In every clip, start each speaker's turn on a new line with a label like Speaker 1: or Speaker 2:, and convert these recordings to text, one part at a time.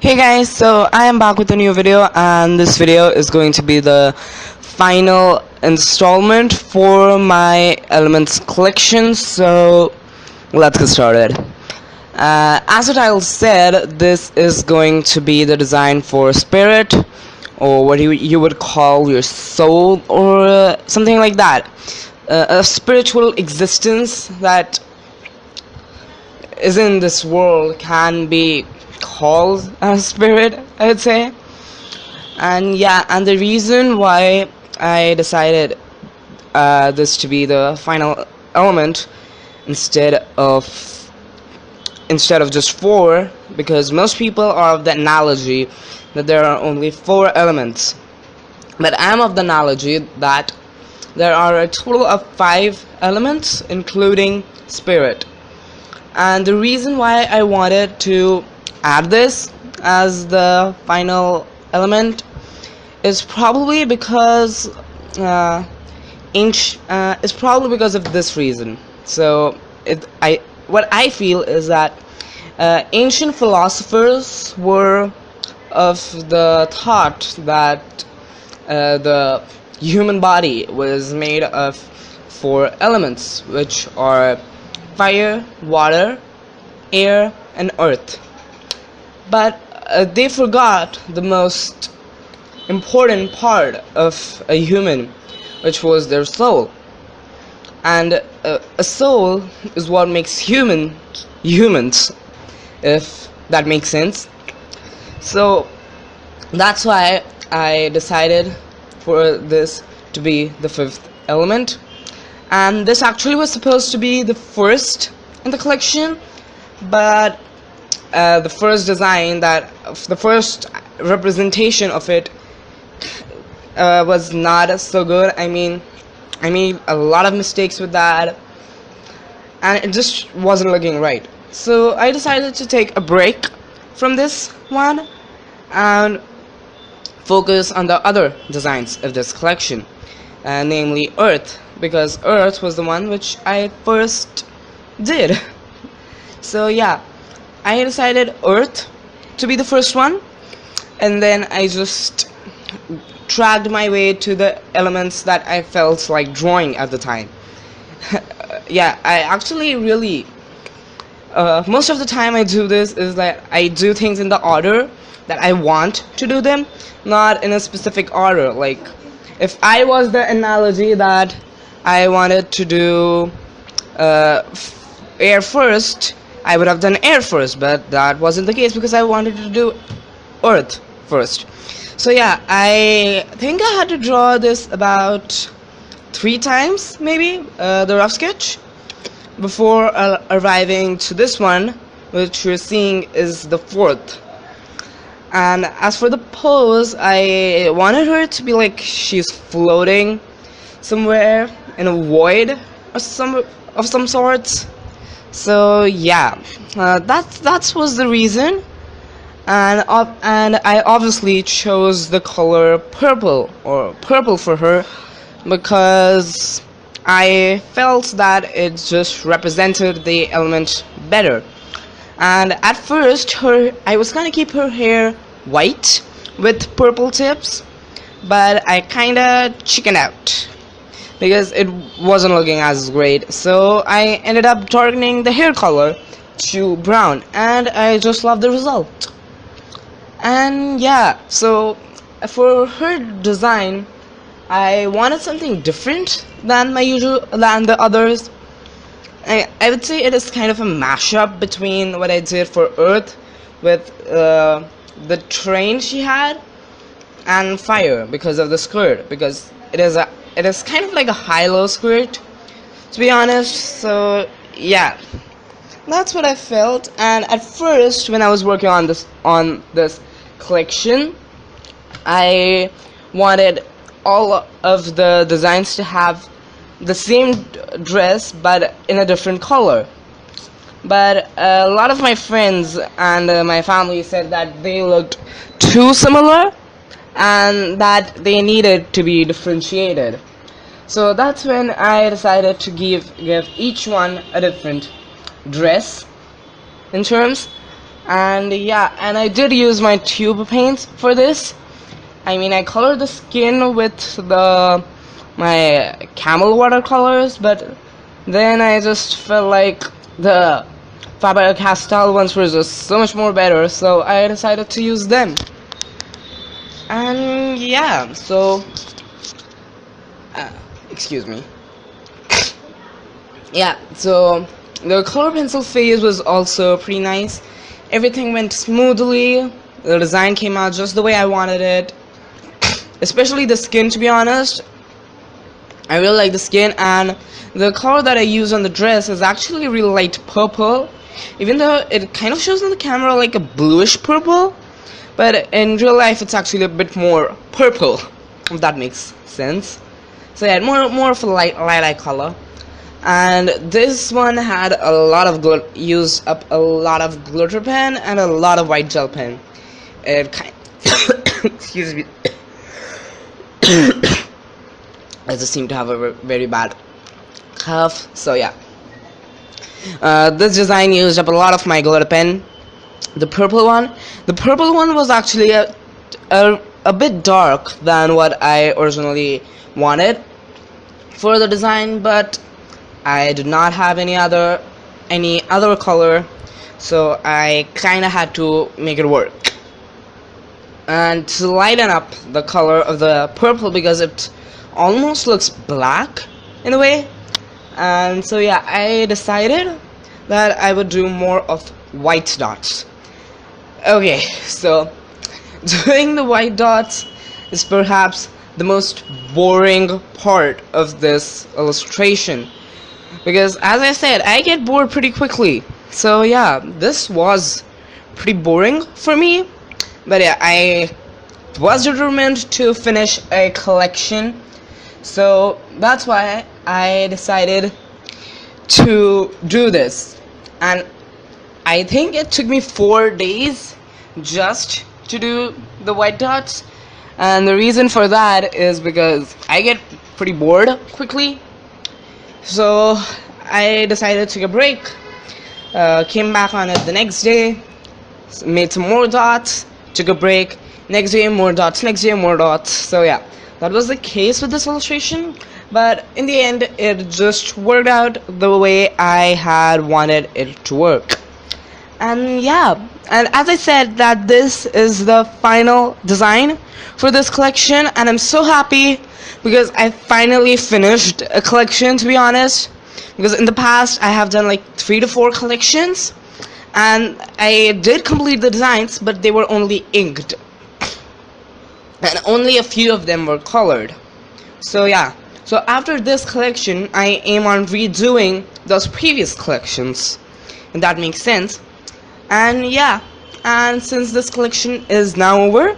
Speaker 1: Hey guys, so I am back with a new video, and this video is going to be the final installment for my elements collection. So let's get started. As the title said, this is going to be the design for spirit, or what you would call your soul, or something like that. A spiritual existence that is in this world can be called a spirit, I would say. And yeah, and the reason why I decided this to be the final element instead of just 4, because most people are of the analogy that there are only 4 elements, but I'm of the analogy that there are a total of 5 elements including spirit. And the reason why I wanted to add this as the final element is probably because it's probably because of this reason. So what I feel is that ancient philosophers were of the thought that the human body was made of 4 elements, which are fire, water, air, and earth. But they forgot the most important part of a human, which was their soul. And a soul is what makes humans, if that makes sense. So that's why I decided for this to be the 5th element. And this actually was supposed to be the first in the collection, but the first representation of it was not so good. I made a lot of mistakes with that, and it just wasn't looking right. So I decided to take a break from this one and focus on the other designs of this collection, namely Earth, because Earth was the one which I first did. So yeah, I decided Earth to be the first one, and then I just dragged my way to the elements that I felt like drawing at the time. Yeah, I actually really most of the time I do this is that I do things in the order that I want to do them, not in a specific order. Like, if I was the analogy that I wanted to do air first, I would have done air first, but that wasn't the case because I wanted to do earth first. So yeah, I think I had to draw this about 3 times, maybe, the rough sketch, before arriving to this one, which you're seeing is the 4th. And as for the pose, I wanted her to be like she's floating somewhere in a void or of some sorts. So yeah, that was the reason, and I obviously chose the color purple for her because I felt that it just represented the element better. And at first, I was gonna keep her hair white with purple tips, but I kinda chickened out because it wasn't looking as great. So I ended up darkening the hair color to brown, and I just love the result. And yeah, so for her design, I wanted something different than the others. I would say it is kind of a mashup between what I did for Earth with the train she had and fire because of the skirt, because it is kind of like a high-low skirt, to be honest. So yeah, that's what I felt. And at first, when I was working on this collection, I wanted all of the designs to have the same dress but in a different color. But a lot of my friends and my family said that they looked too similar and that they needed to be differentiated. So that's when I decided to give each one a different dress in terms. And yeah, and I did use my tube paints for this. I mean, I colored the skin with my camel watercolors, but then I just felt like the FABER-CASTELL ones were just so much more better, so I decided to use them. And yeah, so excuse me. Yeah, so the color pencil phase was also pretty nice. Everything went smoothly. The design came out just the way I wanted it. Especially the skin, to be honest. I really like the skin, and the color that I use on the dress is actually really light purple. Even though it kind of shows on the camera like a bluish purple, but in real life it's actually a bit more purple, if that makes sense. So yeah, more of a light eye color. And this one had a lot of used up a lot of glitter pen and a lot of white gel pen. It kind excuse me. I just seem to have a very bad cough. So yeah, this design used up a lot of my glitter pen. The purple one was actually a bit dark than what I originally wanted for the design, but I did not have any other color, so I kinda had to make it work. And to lighten up the color of the purple, because it almost looks black in a way, and so yeah, I decided that I would do more of white dots. Okay, so doing the white dots is perhaps the most boring part of this illustration, because as I said, I get bored pretty quickly. So yeah, this was pretty boring for me, but yeah, I was determined to finish a collection, so that's why I decided to do this. And I think it took me 4 days just to do the white dots, and the reason for that is because I get pretty bored quickly. So I decided to take a break, came back on it the next day, made some more dots, took a break, next day more dots, next day more dots. So yeah, that was the case with this illustration, but in the end it just worked out the way I had wanted it to work. And yeah, and as I said, that this is the final design for this collection, and I'm so happy because I finally finished a collection, to be honest, because in the past I have done like 3 to 4 collections, and I did complete the designs, but they were only inked, and only a few of them were colored. So yeah, so after this collection I aim on redoing those previous collections, if that makes sense. And yeah, and since this collection is now over,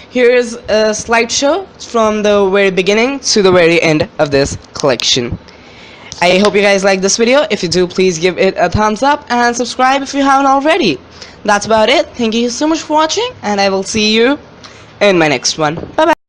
Speaker 1: here's a slideshow from the very beginning to the very end of this collection. I hope you guys like this video. If you do, please give it a thumbs up and subscribe if you haven't already. That's about it. Thank you so much for watching, and I will see you in my next one. Bye bye.